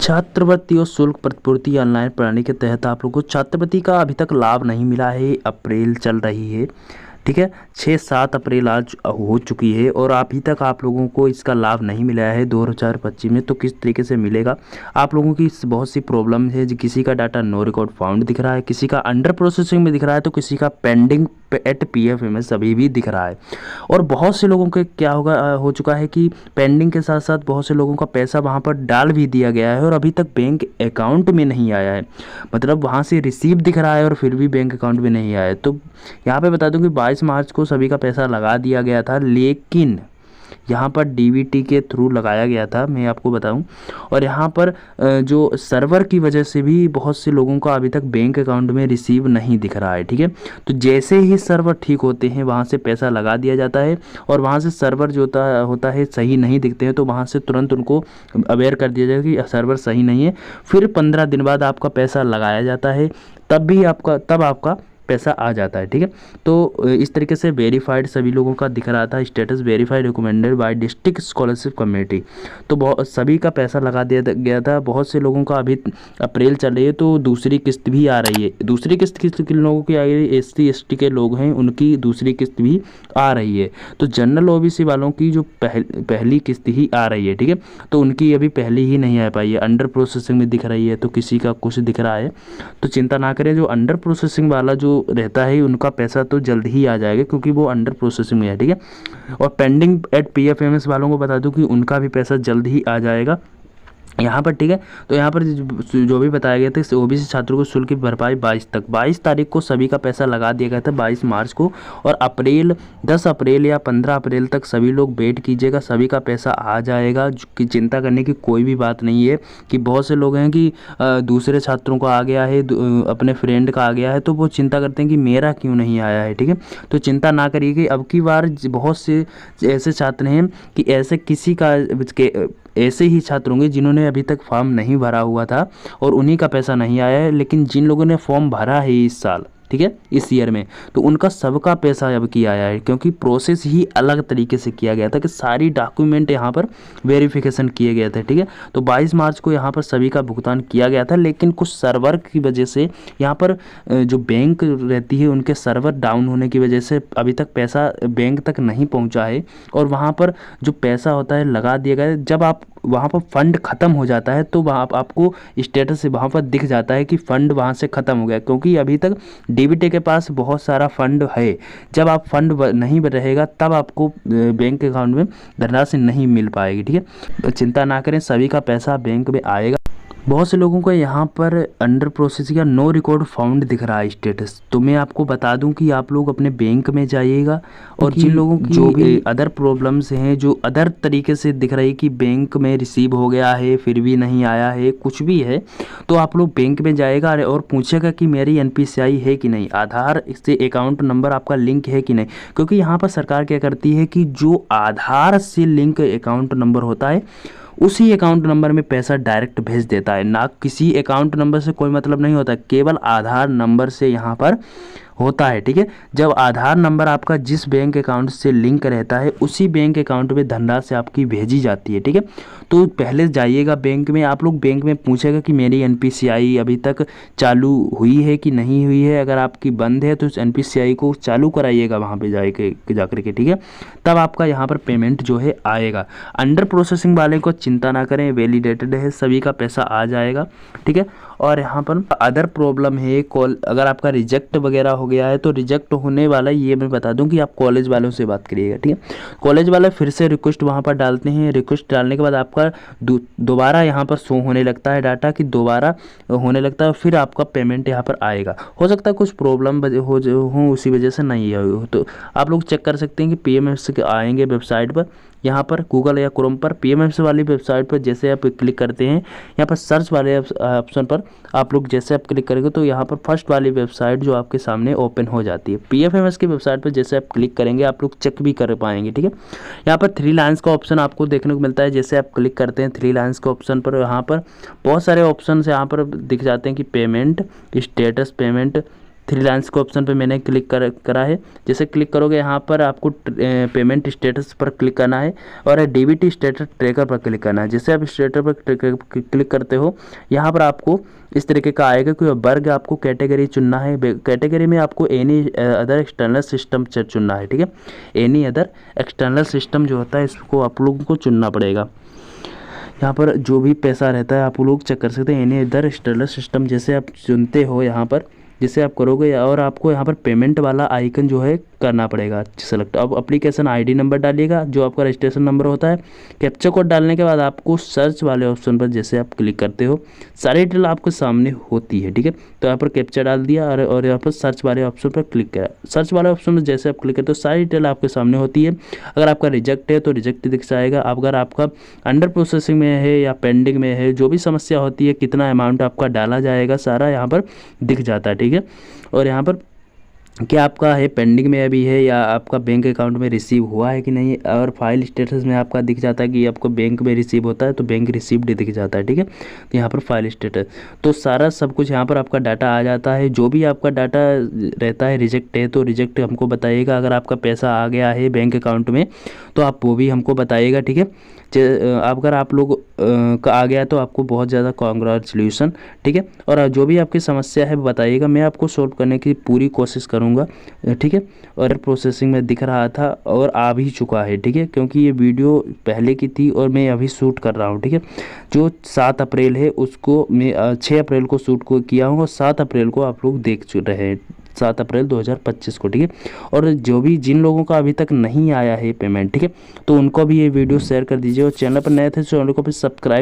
छात्रवृत्ति और शुल्क प्रतिपूर्ति ऑनलाइन प्रणाली के तहत आप लोगों को छात्रवृत्ति का अभी तक लाभ नहीं मिला है। अप्रैल चल रही है, ठीक है, 6-7 अप्रैल आज हो चुकी है और अभी तक आप लोगों को इसका लाभ नहीं मिला है 2025 में। तो किस तरीके से मिलेगा? आप लोगों की बहुत सी प्रॉब्लम है, किसी का डाटा नो रिकॉर्ड फाउंड दिख रहा है, किसी का अंडर प्रोसेसिंग में दिख रहा है, तो किसी का पेंडिंग एट PFMS अभी भी दिख रहा है। और बहुत से लोगों के क्या हो चुका है कि पेंडिंग के साथ साथ बहुत से लोगों का पैसा वहाँ पर डाल भी दिया गया है और अभी तक बैंक अकाउंट में नहीं आया है। मतलब वहाँ से रिसीव दिख रहा है और फिर भी बैंक अकाउंट में नहीं आया है। तो यहाँ पे बता दूं कि 22 मार्च को सभी का पैसा लगा दिया गया था, लेकिन यहाँ पर DBT के थ्रू लगाया गया था, मैं आपको बताऊं। और यहाँ पर जो सर्वर की वजह से भी बहुत से लोगों का अभी तक बैंक अकाउंट में रिसीव नहीं दिख रहा है, ठीक है। तो जैसे ही सर्वर ठीक होते हैं वहाँ से पैसा लगा दिया जाता है और वहाँ से सर्वर जो होता है सही नहीं दिखते हैं तो वहाँ से तुरंत उनको अवेयर कर दिया जाएगा कि सर्वर सही नहीं है। फिर 15 दिन बाद आपका पैसा लगाया जाता है, तब आपका पैसा आ जाता है, ठीक है। तो इस तरीके से वेरीफाइड सभी लोगों का दिख रहा था, status verified recommended by district scholarship committee. तो सभी का पैसा लगा दिया गया था। बहुत से लोगों का अभी अप्रैल चल रही है तो दूसरी किस्त भी आ रही है। दूसरी किस्त किन लोगों की आ रही है? SC ST के लोग हैं, उनकी दूसरी किस्त भी आ रही है। तो जनरल OBC वालों की जो पहली किस्त ही आ रही है, ठीक है। तो उनकी अभी पहली ही नहीं आ पाई है, अंडर प्रोसेसिंग में दिख रही है, तो किसी का कुछ दिख रहा है। तो चिंता ना करें, जो अंडर प्रोसेसिंग वाला जो रहता है उनका पैसा तो जल्द ही आ जाएगा क्योंकि वो अंडर प्रोसेसिंग में है, ठीक है। और पेंडिंग एट PFMS वालों को बता दूं कि उनका भी पैसा जल्द ही आ जाएगा यहाँ पर, ठीक है। तो यहाँ पर जो भी बताया गया था OBC छात्रों को शुल्क की भरपाई 22 तारीख को सभी का पैसा लगा दिया गया था, 22 मार्च को। और 10 अप्रैल या 15 अप्रैल तक सभी लोग वेट कीजिएगा, सभी का पैसा आ जाएगा। कि चिंता करने की कोई भी बात नहीं है। कि बहुत से लोग हैं कि दूसरे छात्रों को आ गया है, अपने फ्रेंड का आ गया है, तो वो चिंता करते हैं कि मेरा क्यों नहीं आया है, ठीक है। तो चिंता ना करिए कि अब की बार बहुत से ऐसे छात्र हैं कि ऐसे किसी का ऐसे ही छात्र होंगे जिन्होंने अभी तक फॉर्म नहीं भरा हुआ था और उन्हीं का पैसा नहीं आया है। लेकिन जिन लोगों ने फॉर्म भरा है इस साल, ठीक है, इस ईयर में, तो उनका सबका पैसा अब की आया है क्योंकि प्रोसेस ही अलग तरीके से किया गया था कि सारी डॉक्यूमेंट यहाँ पर वेरिफिकेशन किए गए थे, ठीक है। तो 22 मार्च को यहाँ पर सभी का भुगतान किया गया था, लेकिन कुछ सर्वर की वजह से यहाँ पर जो बैंक रहती है उनके सर्वर डाउन होने की वजह से अभी तक पैसा बैंक तक नहीं पहुँचा है। और वहाँ पर जो पैसा होता है लगा दिया गया है, जब आप वहाँ पर फंड ख़त्म हो जाता है तो वहाँ आपको स्टेटस से वहाँ पर दिख जाता है कि फ़ंड वहाँ से ख़त्म हो गया, क्योंकि अभी तक DBT के पास बहुत सारा फंड है। जब आप फंड नहीं रहेगा तब आपको बैंक अकाउंट में धनराशि नहीं मिल पाएगी, ठीक है। चिंता ना करें, सभी का पैसा बैंक में आएगा। बहुत से लोगों को यहाँ पर अंडर प्रोसेसिंग या नो रिकॉर्ड फाउंड दिख रहा है स्टेटस। तो मैं आपको बता दूं कि आप लोग अपने बैंक में जाइएगा और जिन लोगों की जो भी अदर प्रॉब्लम्स हैं, जो अदर तरीके से दिख रही कि बैंक में रिसीव हो गया है फिर भी नहीं आया है, कुछ भी है, तो आप लोग बैंक में जाएगा और पूछेगा कि मेरी NPCI है कि नहीं, आधार से अकाउंट नंबर आपका लिंक है कि नहीं। क्योंकि यहाँ पर सरकार क्या करती है कि जो आधार से लिंक अकाउंट नंबर होता है उसी अकाउंट नंबर में पैसा डायरेक्ट भेज देता है, ना किसी अकाउंट नंबर से कोई मतलब नहीं होता, केवल आधार नंबर से यहाँ पर होता है, ठीक है। जब आधार नंबर आपका जिस बैंक अकाउंट से लिंक रहता है उसी बैंक अकाउंट में धनराशि आपकी भेजी जाती है, ठीक है। तो पहले जाइएगा बैंक में, आप लोग बैंक में पूछेगा कि मेरी NPCI अभी तक चालू हुई है कि नहीं हुई है। अगर आपकी बंद है तो उस NPCI को चालू कराइएगा वहाँ पे जाकर के, ठीक है। तब आपका यहाँ पर पेमेंट जो है आएगा। अंडर प्रोसेसिंग वाले को चिंता ना करें, वैलिडेटेड है, सभी का पैसा आ जाएगा, ठीक है। और यहाँ पर अदर प्रॉब्लम है, कॉल अगर आपका रिजेक्ट वगैरह हो गया है तो रिजेक्ट होने वाला ये मैं बता दूं कि आप कॉलेज वालों से बात करिएगा, ठीक है। कॉलेज वाले फिर से रिक्वेस्ट वहाँ पर डालते हैं, रिक्वेस्ट डालने के बाद आपका दोबारा यहाँ पर शो होने लगता है डाटा कि दोबारा होने लगता है, फिर आपका पेमेंट यहाँ पर आएगा। हो सकता है कुछ प्रॉब्लम हो उसी वजह से नहीं है, तो आप लोग चेक कर सकते हैं कि PMS के आएंगे वेबसाइट पर, यहाँ पर गूगल या क्रोम पर PMS वाली वेबसाइट पर जैसे आप क्लिक करते हैं, यहाँ पर सर्च वाले ऑप्शन पर आप लोग जैसे आप क्लिक करेंगे तो यहाँ पर फर्स्ट वाली वेबसाइट जो आपके सामने ओपन हो जाती है। PFMS की वेबसाइट पर जैसे आप क्लिक करेंगे आप लोग चेक भी कर पाएंगे, ठीक है। यहाँ पर 3 लाइन्स का ऑप्शन आपको देखने को मिलता है, जैसे आप क्लिक करते हैं 3 लाइन्स के ऑप्शन पर, यहाँ पर बहुत सारे ऑप्शन यहाँ पर दिख जाते हैं कि payment, status payment, three lines के ऑप्शन पे मैंने क्लिक करा है। जैसे क्लिक करोगे यहाँ पर आपको पेमेंट स्टेटस पर क्लिक करना है और डीबीटी स्टेटस ट्रैकर पर क्लिक करना है। जैसे आप स्टेटस पर क्लिक करते हो यहाँ पर आपको इस तरीके का आएगा कि वर्ग आपको कैटेगरी चुनना है। कैटेगरी में आपको एनी अदर एक्सटर्नल सिस्टम चुनना है, ठीक है। एनी अदर एक्सटर्नल सिस्टम जो होता है इसको आप लोगों को चुनना पड़ेगा। यहाँ पर जो भी पैसा रहता है आप लोग चेक कर सकते हैं। एनी अदर एक्सटर्नल सिस्टम जैसे आप चुनते हो यहाँ पर, जैसे आप करोगे और आपको यहाँ पर पेमेंट वाला आइकन जो है करना पड़ेगा सेलेक्ट। अब एप्लीकेशन आईडी नंबर डालिएगा जो आपका रजिस्ट्रेशन नंबर होता है। कैप्चा कोड डालने के बाद आपको सर्च वाले ऑप्शन पर जैसे आप क्लिक करते हो सारी डिटेल आपके सामने होती है, ठीक है। तो यहाँ पर कैप्चा डाल दिया और यहाँ पर सर्च वाले ऑप्शन पर क्लिक करा। सर्च वाले ऑप्शन में जैसे आप क्लिक करते हो सारी डिटेल आपके सामने होती है। अगर आपका रिजेक्ट है तो रिजेक्ट दिख जाएगा। अगर आपका अंडर प्रोसेसिंग में है या पेंडिंग में है, जो भी समस्या होती है, कितना अमाउंट आपका डाला जाएगा, सारा यहाँ पर दिख जाता है, ठीक है। और यहाँ पर क्या आपका है पेंडिंग में अभी है या आपका बैंक अकाउंट में रिसीव हुआ है कि नहीं, और फाइल स्टेटस में आपका दिख जाता है कि आपको बैंक में रिसीव होता है तो बैंक रिसीव्ड दिख जाता है, ठीक है। तो यहाँ पर फाइल स्टेटस तो सारा सब कुछ यहाँ पर आपका डाटा आ जाता है। जो भी आपका डाटा रहता है रिजेक्ट है तो रिजेक्ट हमको बताइएगा। अगर आपका पैसा आ गया है बैंक अकाउंट में तो आप वो भी हमको बताइएगा, ठीक है। अगर आप लोग का आ गया तो आपको बहुत ज़्यादा कॉन्ग्रेचुलेसन, ठीक है। और जो भी आपकी समस्या है बताइएगा, मैं आपको सॉल्व करने की पूरी कोशिश करूँगा, ठीक है। और प्रोसेसिंग में दिख रहा था और आ भी चुका है, ठीक है, क्योंकि ये वीडियो पहले की थी और मैं अभी शूट कर रहा हूँ, ठीक है। जो 7 अप्रैल है उसको मैं 6 अप्रैल को शूट किया हूँ और 7 अप्रैल को आप लोग देख रहे हैं, 7 अप्रैल 2025 को, ठीक है। और जो भी जिन लोगों का अभी तक नहीं आया है पेमेंट, ठीक है, तो उनको भी ये वीडियो शेयर कर दीजिए और चैनल पर नए थे चैनल को भी सब्सक्राइब